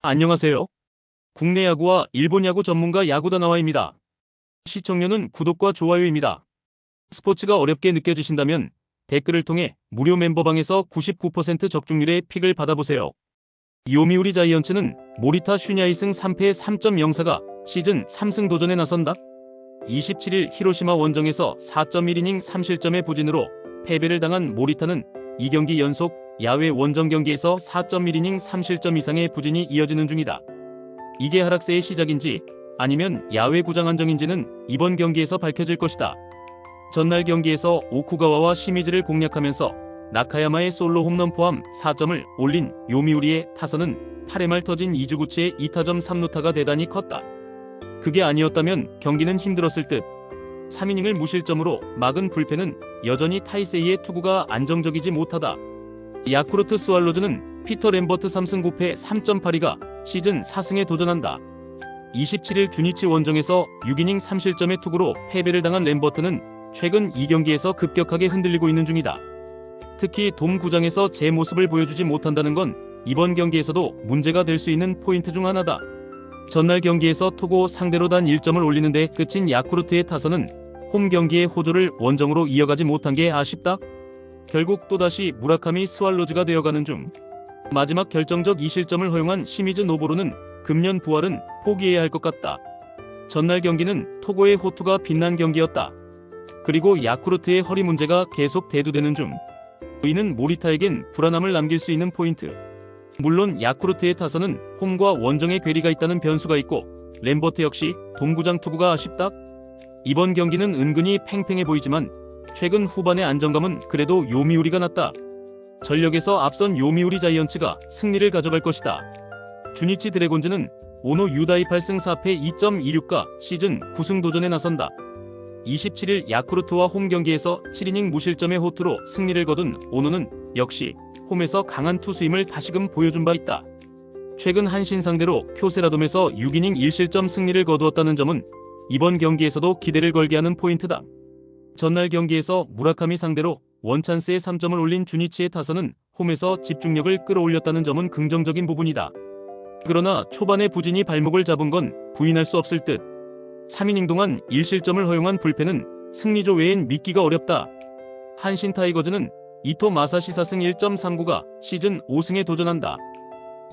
안녕하세요. 국내 야구와 일본 야구 전문가 야구다나와입니다. 시청료는 구독과 좋아요입니다. 스포츠가 어렵게 느껴지신다면 댓글을 통해 무료 멤버방에서 99% 적중률의 픽을 받아보세요. 요미우리 자이언츠는 모리타 슈냐이승 3패 3.04가 시즌 3승 도전에 나선다. 27일 히로시마 원정에서 4.1이닝 3실점의 부진으로 패배를 당한 모리타는 2경기 연속 야외 원정 경기에서 4.1이닝 3실점 이상의 부진이 이어지는 중이다. 이게 하락세의 시작인지 아니면 야외 구장 안정인지는 이번 경기에서 밝혀질 것이다. 전날 경기에서 오쿠가와와 시미즈를 공략하면서 나카야마의 솔로 홈런 포함 4점을 올린 요미우리의 타선은 8회 말 터진 2주 9채의 2타점 3루타가 대단히 컸다. 그게 아니었다면 경기는 힘들었을 듯. 3이닝을 무실점으로 막은 불펜은 여전히 타이세이의 투구가 안정적이지 못하다. 야쿠르트 스왈로즈는 피터 램버트 3승 9패 3.82가 시즌 4승에 도전한다. 27일 주니치 원정에서 6이닝 3실점의 투구로 패배를 당한 램버트는 최근 2경기에서 급격하게 흔들리고 있는 중이다. 특히 돔 구장에서 제 모습을 보여주지 못한다는 건 이번 경기에서도 문제가 될 수 있는 포인트 중 하나다. 전날 경기에서 토고 상대로 단 1점을 올리는데 끝인 야쿠르트의 타선은 홈 경기의 호조를 원정으로 이어가지 못한 게 아쉽다. 결국 또다시 무라카미 스왈로즈가 되어가는 중. 마지막 결정적 2실점을 허용한 시미즈 노보로는 금년 부활은 포기해야 할 것 같다. 전날 경기는 토고의 호투가 빛난 경기였다. 그리고 야쿠르트의 허리 문제가 계속 대두되는 중. 이는 모리타에겐 불안함을 남길 수 있는 포인트. 물론 야쿠르트의 타선은 홈과 원정의 괴리가 있다는 변수가 있고 램버트 역시 동구장 투구가 아쉽다. 이번 경기는 은근히 팽팽해 보이지만 최근 후반의 안정감은 그래도 요미우리가 낫다. 전력에서 앞선 요미우리 자이언츠가 승리를 가져갈 것이다. 주니치 드래곤즈는 오노 유다이 8승 4패 2.26가 시즌 9승 도전에 나선다. 27일 야쿠르트와 홈 경기에서 7이닝 무실점의 호투로 승리를 거둔 오노는 역시 홈에서 강한 투수임을 다시금 보여준 바 있다. 최근 한신 상대로 쿄세라돔에서 6이닝 1실점 승리를 거두었다는 점은 이번 경기에서도 기대를 걸게 하는 포인트다. 전날 경기에서 무라카미 상대로 원찬스에 3점을 올린 주니치의 타선은 홈에서 집중력을 끌어올렸다는 점은 긍정적인 부분이다. 그러나 초반에 부진이 발목을 잡은 건 부인할 수 없을 듯. 3이닝 동안 1실점을 허용한 불펜은 승리조 외엔 믿기가 어렵다. 한신 타이거즈는 이토 마사시 4승 1.39가 시즌 5승에 도전한다.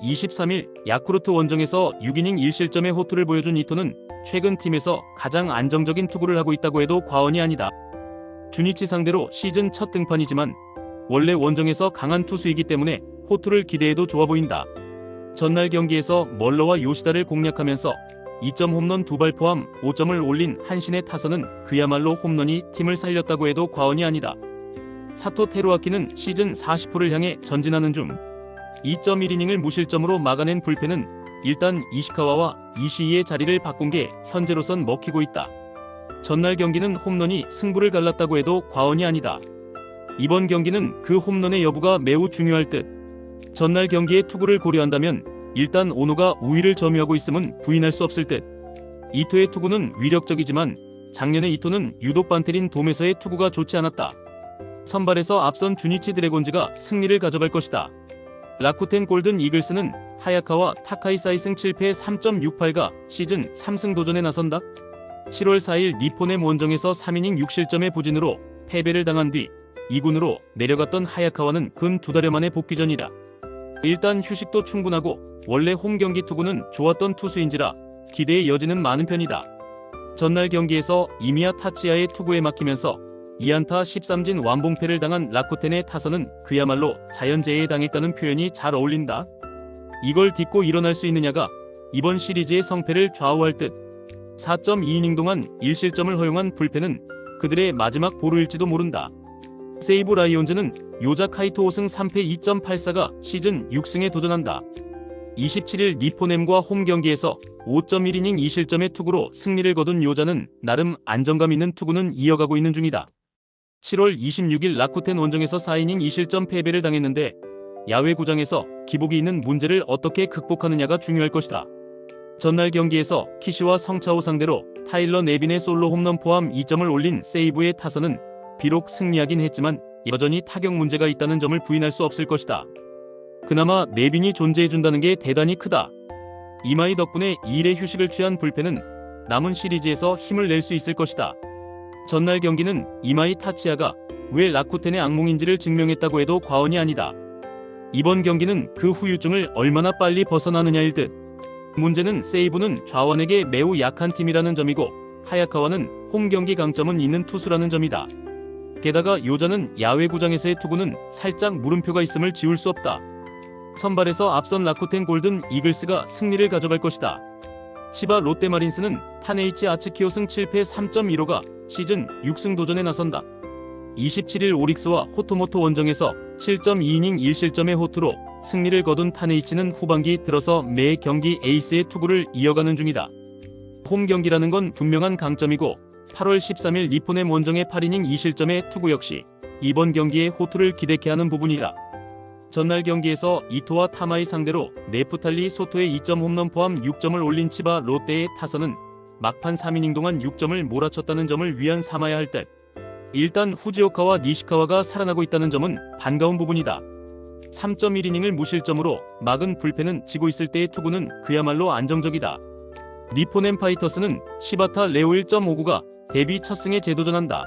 23일 야쿠르트 원정에서 6이닝 1실점의 호투를 보여준 이토는 최근 팀에서 가장 안정적인 투구를 하고 있다고 해도 과언이 아니다. 주니치 상대로 시즌 첫 등판이지만 원래 원정에서 강한 투수이기 때문에 호투를 기대해도 좋아 보인다. 전날 경기에서 멀러와 요시다를 공략하면서 2점 홈런 2발 포함 5점을 올린 한신의 타선은 그야말로 홈런이 팀을 살렸다고 해도 과언이 아니다. 사토 테루아키는 시즌 40호를 향해 전진하는 중. 2.1이닝을 무실점으로 막아낸 불펜은 일단 이시카와와 이시이의 자리를 바꾼 게 현재로선 먹히고 있다. 전날 경기는 홈런이 승부를 갈랐다고 해도 과언이 아니다. 이번 경기는 그 홈런의 여부가 매우 중요할 듯. 전날 경기의 투구를 고려한다면 일단 오노가 우위를 점유하고 있음은 부인할 수 없을 듯. 이토의 투구는 위력적이지만 작년에 이토는 유독 반테린 돔에서의 투구가 좋지 않았다. 선발에서 앞선 주니치 드래곤즈가 승리를 가져갈 것이다. 라쿠텐 골든 이글스는 하야카와 타카이 사이승 7패 3.68가 시즌 3승 도전에 나선다. 7월 4일 니포넴 원정에서 3이닝 6실점의 부진으로 패배를 당한 뒤 2군으로 내려갔던 하야카와는 근 2달여 만에 복귀전이다. 일단 휴식도 충분하고 원래 홈 경기 투구는 좋았던 투수인지라 기대의 여지는 많은 편이다. 전날 경기에서 이미야 타치야의 투구에 막히면서 2안타 13진 완봉패를 당한 라쿠텐의 타선은 그야말로 자연재해에 당했다는 표현이 잘 어울린다. 이걸 딛고 일어날 수 있느냐가 이번 시리즈의 성패를 좌우할 듯. 4.2이닝 동안 1실점을 허용한 불펜은 그들의 마지막 보루일지도 모른다. 세이브 라이온즈는 요자 카이토 5승 3패 2.84가 시즌 6승에 도전한다. 27일 니포넴과 홈 경기에서 5.1이닝 2실점의 투구로 승리를 거둔 요자는 나름 안정감 있는 투구는 이어가고 있는 중이다. 7월 26일 라쿠텐 원정에서 4이닝 2실점 패배를 당했는데 야외 구장에서 기복이 있는 문제를 어떻게 극복하느냐가 중요할 것이다. 전날 경기에서 키시와 성차오 상대로 타일러 네빈의 솔로 홈런 포함 2점을 올린 세이브의 타선은 비록 승리하긴 했지만 여전히 타격 문제가 있다는 점을 부인할 수 없을 것이다. 그나마 네빈이 존재해준다는 게 대단히 크다. 이마이 덕분에 2일의 휴식을 취한 불펜은 남은 시리즈에서 힘을 낼 수 있을 것이다. 전날 경기는 이마이 타치야가 왜 라쿠텐의 악몽인지를 증명했다고 해도 과언이 아니다. 이번 경기는 그 후유증을 얼마나 빨리 벗어나느냐일 듯. 문제는 세이브는 좌완에게 매우 약한 팀이라는 점이고 하야카와는 홈 경기 강점은 있는 투수라는 점이다. 게다가 요자는 야외구장에서의 투구는 살짝 물음표가 있음을 지울 수 없다. 선발에서 앞선 라쿠텐 골든 이글스가 승리를 가져갈 것이다. 치바 롯데마린스는 타네이치 아츠키오 승 7패 3.15가 시즌 6승 도전에 나선다. 27일 오릭스와 호토모토 원정에서 7.2이닝 1실점의 호투로 승리를 거둔 타네이치는 후반기 들어서 매 경기 에이스의 투구를 이어가는 중이다. 홈 경기라는 건 분명한 강점이고 8월 13일 니포넴 원정의 8이닝 2실점의 투구 역시 이번 경기의 호투를 기대케 하는 부분이다. 전날 경기에서 이토와 타마이 상대로 네프탈리 소토의 2점 홈런 포함 6점을 올린 치바 롯데의 타선은 막판 3이닝 동안 6점을 몰아쳤다는 점을 위안 삼아야 할 듯. 일단 후지오카와 니시카와가 살아나고 있다는 점은 반가운 부분이다. 3.1이닝을 무실점으로 막은 불펜은 지고 있을 때의 투구는 그야말로 안정적이다. 니포넴 파이터스는 시바타 레오 1.59가 데뷔 첫 승에 재도전한다.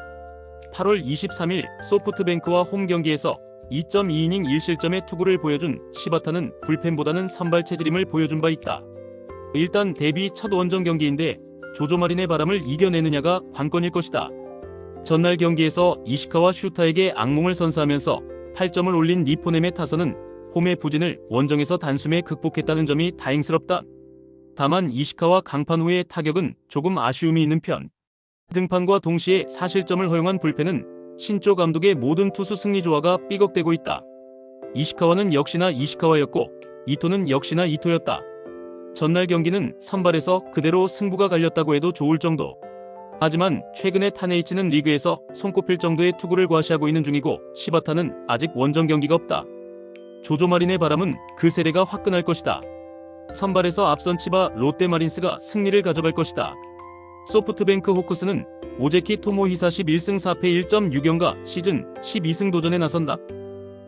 8월 23일 소프트뱅크와 홈 경기에서 2.2이닝 1실점의 투구를 보여준 시바타는 불펜보다는 선발 체질임을 보여준 바 있다. 일단 데뷔 첫 원정 경기인데 조조마린의 바람을 이겨내느냐가 관건일 것이다. 전날 경기에서 이시카와 슈타에게 악몽을 선사하면서 8점을 올린 니포넴의 타선은 홈의 부진을 원정에서 단숨에 극복했다는 점이 다행스럽다. 다만 이시카와 강판 후의 타격은 조금 아쉬움이 있는 편. 등판과 동시에 4실점을 허용한 불펜은 신조 감독의 모든 투수 승리 조화가 삐걱대고 있다. 이시카와는 역시나 이시카와였고 이토는 역시나 이토였다. 전날 경기는 선발에서 그대로 승부가 갈렸다고 해도 좋을 정도. 하지만 최근에 타네이치는 리그에서 손꼽힐 정도의 투구를 과시하고 있는 중이고 시바타는 아직 원정 경기가 없다. 조조마린의 바람은 그 세례가 화끈할 것이다. 선발에서 앞선 치바 롯데마린스가 승리를 가져갈 것이다. 소프트뱅크 호크스는 오제키 토모히사시 1승 4패 1.6연가 시즌 12승 도전에 나선다.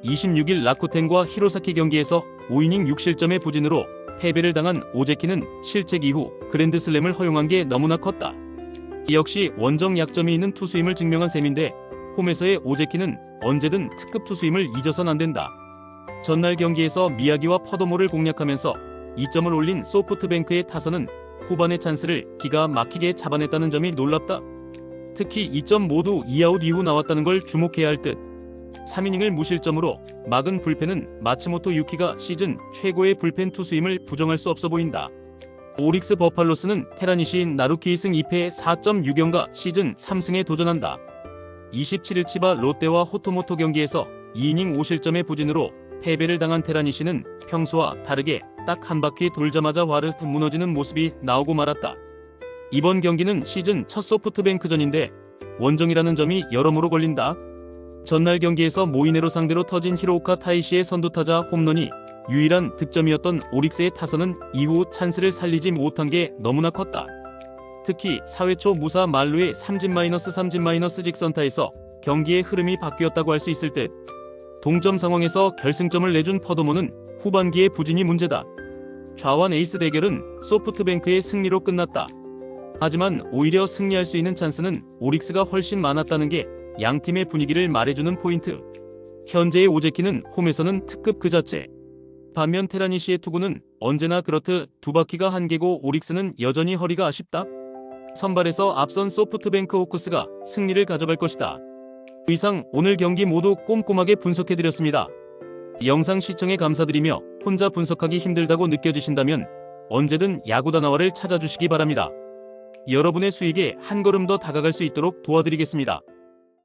26일 라쿠텐과 히로사키 경기에서 5이닝 6실점의 부진으로 패배를 당한 오제키는 실책 이후 그랜드슬램을 허용한 게 너무나 컸다. 역시 원정 약점이 있는 투수임을 증명한 셈인데 홈에서의 오제키는 언제든 특급 투수임을 잊어선 안 된다. 전날 경기에서 미야기와 퍼도모를 공략하면서 2점을 올린 소프트뱅크의 타선은 후반의 찬스를 기가 막히게 잡아냈다는 점이 놀랍다. 특히 2점 모두 2아웃 이후 나왔다는 걸 주목해야 할 듯. 3이닝을 무실점으로 막은 불펜은 마츠모토 유키가 시즌 최고의 불펜 투수임을 부정할 수 없어 보인다. 오릭스 버팔로스는 테라니시인 나루키 2승 2패 4.6연가 시즌 3승에 도전한다. 27일 치바 롯데와 호토모토 경기에서 2이닝 5실점의 부진으로 패배를 당한 테라니시는 평소와 다르게 딱 한 바퀴 돌자마자 화르 무너지는 모습이 나오고 말았다. 이번 경기는 시즌 첫 소프트뱅크전인데 원정이라는 점이 여러모로 걸린다. 전날 경기에서 모이네로 상대로 터진 히로오카 타이시의 선두타자 홈런이 유일한 득점이었던 오릭스의 타선은 이후 찬스를 살리지 못한 게 너무나 컸다. 특히 4회 초 무사 말루의 삼진- 직선타에서 경기의 흐름이 바뀌었다고 할 수 있을 듯. 동점 상황에서 결승점을 내준 퍼도모는 후반기의 부진이 문제다. 좌완 에이스 대결은 소프트뱅크의 승리로 끝났다. 하지만 오히려 승리할 수 있는 찬스는 오릭스가 훨씬 많았다는 게 양팀의 분위기를 말해주는 포인트. 현재의 오제키는 홈에서는 특급 그 자체. 반면 테라니시의 투구는 언제나 그렇듯 두 바퀴가 한계고 오릭스는 여전히 허리가 아쉽다. 선발에서 앞선 소프트뱅크 호크스가 승리를 가져갈 것이다. 이상 오늘 경기 모두 꼼꼼하게 분석해드렸습니다. 영상 시청에 감사드리며 혼자 분석하기 힘들다고 느껴지신다면 언제든 야구다나와를 찾아주시기 바랍니다. 여러분의 수익에 한 걸음 더 다가갈 수 있도록 도와드리겠습니다.